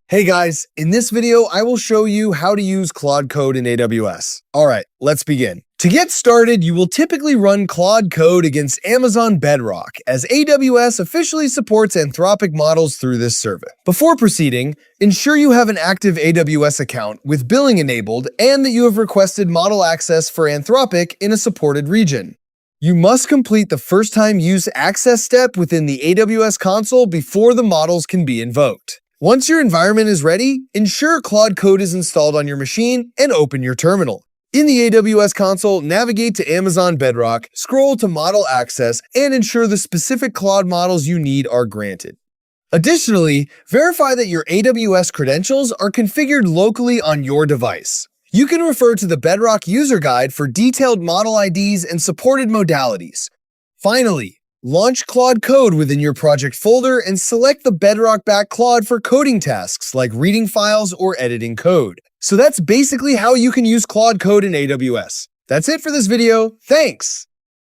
Hey guys, in this video, I will show you how to use Claude Code in AWS. All right, let's begin. To get started, you will typically run Claude Code against Amazon Bedrock, as AWS officially supports Anthropic models through this service. Before proceeding, ensure you have an active AWS account with billing enabled and that you have requested model access for Anthropic in a supported region. You must complete the first-time use access step within the AWS console before the models can be invoked. Once your environment is ready, ensure Claude Code is installed on your machine and open your terminal. In the AWS console, navigate to Amazon Bedrock, scroll to Model Access, and ensure the specific Claude models you need are granted. Additionally, verify that your AWS credentials are configured locally on your device. You can refer to the Bedrock user guide for detailed model IDs and supported modalities. Finally, launch Claude Code within your project folder and select the Bedrock-backed Claude for coding tasks like reading files or editing code. So that's basically how you can use Claude Code in AWS. That's it for this video. Thanks!